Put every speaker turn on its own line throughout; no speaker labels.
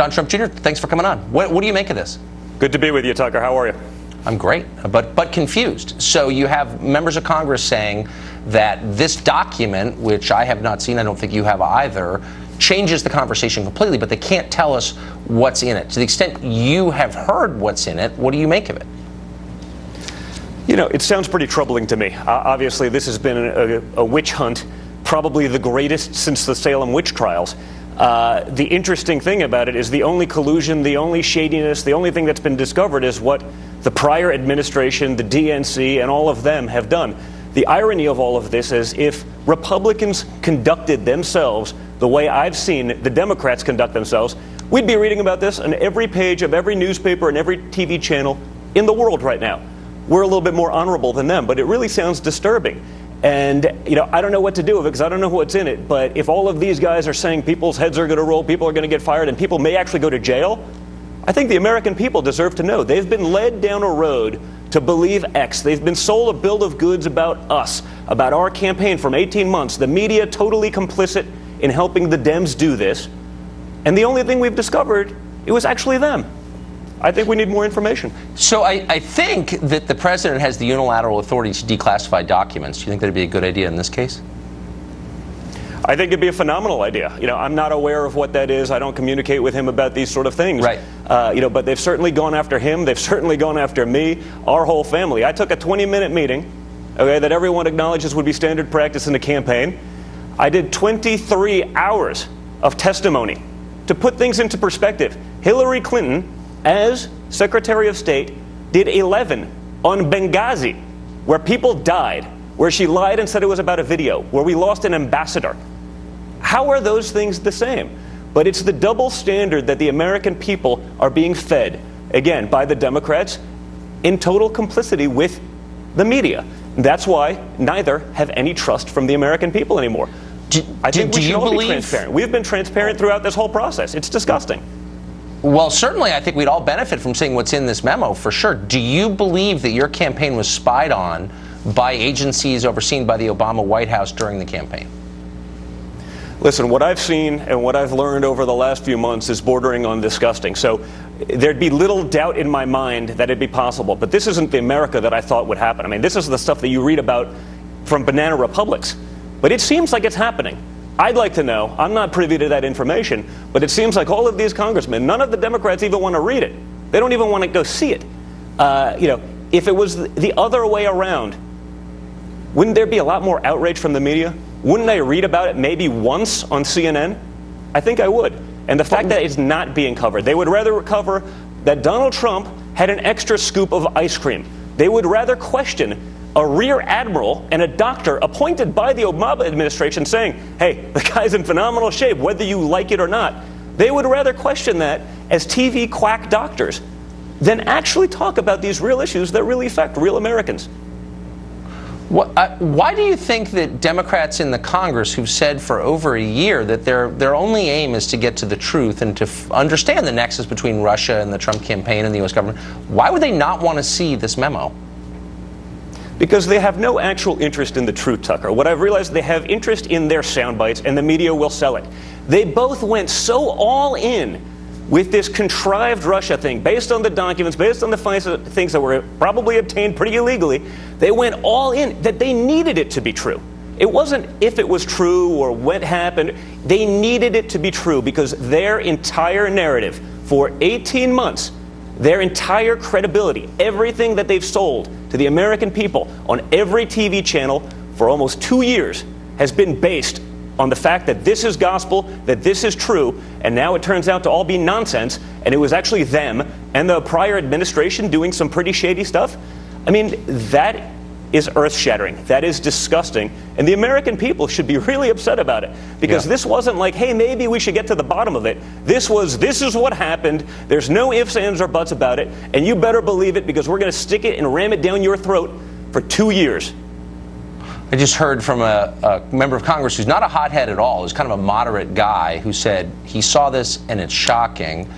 Don Trump Jr., thanks for coming on. What do you make of this?
Good to be with you, Tucker. How are you?
I'm great, but confused. So you have members of Congress saying that this document, which I have not seen, I don't think you have either, changes the conversation completely, but they can't tell us what's in it. To the extent you have heard what's in it, what do you make of it?
You know, it sounds pretty troubling to me. Obviously, this has been a witch hunt, probably the greatest since the Salem witch trials. The interesting thing about it is the only collusion, the only shadiness, the only thing that's been discovered is what the prior administration, the DNC, and all of them have done. The irony of all of this is if Republicans conducted themselves the way I've seen the Democrats conduct themselves, we'd be reading about this on every page of every newspaper and every TV channel in the world right now. We're a little bit more honorable than them, but it really sounds disturbing. And, you know, I don't know what to do with it because I don't know what's in it. But if all of these guys are saying people's heads are going to roll, people are going to get fired, and people may actually go to jail, I think the American people deserve to know. They've been led down a road to believe X. They've been sold a bill of goods about us, about our campaign from 18 months. The media totally complicit in helping the Dems do this. And the only thing we've discovered, it was actually them. I think we need more information. So
I think that the president has the unilateral authority to declassify documents. Do you think that would be a good idea in this case?
I think it'd be a phenomenal idea. You know, I'm not aware of what that is. I don't communicate with him about these sort of things.
Right.
You know, but they've certainly gone after him. They've certainly gone after me, our whole family. I took a 20-minute meeting, okay, that everyone acknowledges would be standard practice in the campaign. I did 23 hours of testimony. To put things into perspective, Hillary Clinton, as Secretary of State, did 11 on Benghazi, where people died, where she lied and said it was about a video, where we lost an ambassador. How are those things the same? But it's the double standard that the American people are being fed, again, by the Democrats, in total complicity with the media. That's why neither have any trust from the American people anymore. I think we should all be transparent. We've been transparent throughout this whole process. It's disgusting.
Well, certainly I think we'd all benefit from seeing what's in this memo, for sure. Do you believe that your campaign was spied on by agencies overseen by the Obama White House during the campaign?
Listen, what I've seen and what I've learned over the last few months is bordering on disgusting. So there'd be little doubt in my mind that it'd be possible. But this isn't the America that I thought would happen. I mean, this is the stuff that you read about from banana republics. But it seems like it's happening. I'd like to know. I'm not privy to that information. But it seems like all of these congressmen, none of the Democrats even want to read it. They don't even want to go see it. You know, if it was the other way around, wouldn't there be a lot more outrage from the media? Wouldn't I read about it maybe once on CNN? I think I would. And the fact that it's not being covered, they would rather cover that Donald Trump had an extra scoop of ice cream. They would rather question a rear admiral and a doctor appointed by the Obama administration saying, hey, the guy's in phenomenal shape, whether you like it or not. They would rather question that as TV quack doctors than actually talk about these real issues that really affect real Americans.
Why do you think that Democrats in the Congress who've said for over a year that their only aim is to get to the truth and to understand the nexus between Russia and the Trump campaign and the U.S. government, why would they not want to see this memo?
Because they have no actual interest in the truth, Tucker. What I've realized, they have interest in their sound bites, and the media will sell it. They both went so all in with this contrived Russia thing, based on the documents, based on the FISA things that were probably obtained pretty illegally. They went all in that they needed it to be true. It wasn't if it was true or what happened. They needed it to be true because their entire narrative for 18 months, their entire credibility, everything that they've sold to the American people on every TV channel for almost 2 years has been based on the fact that this is gospel, that this is true, and now it turns out to all be nonsense, and it was actually them and the prior administration doing some pretty shady stuff. I mean, that is earth-shattering. That is disgusting. And the American people should be really upset about it. Because this wasn't like, hey, maybe we should get to the bottom of it. This is what happened. There's no ifs, ands, or buts about it. And you better believe it because we're going to stick it and ram it down your throat for 2 years.
I just heard from a member of Congress who's not a hothead at all, who's kind of a moderate guy, who said he saw this and it's shocking.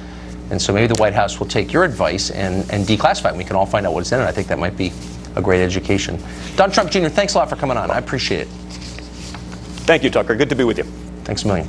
And so maybe the White House will take your advice and declassify it. And we can all find out what's in it. I think that might be a great education. Don Trump Jr., thanks a lot for coming on. I appreciate it.
Thank you, Tucker. Good to be with you.
Thanks a million.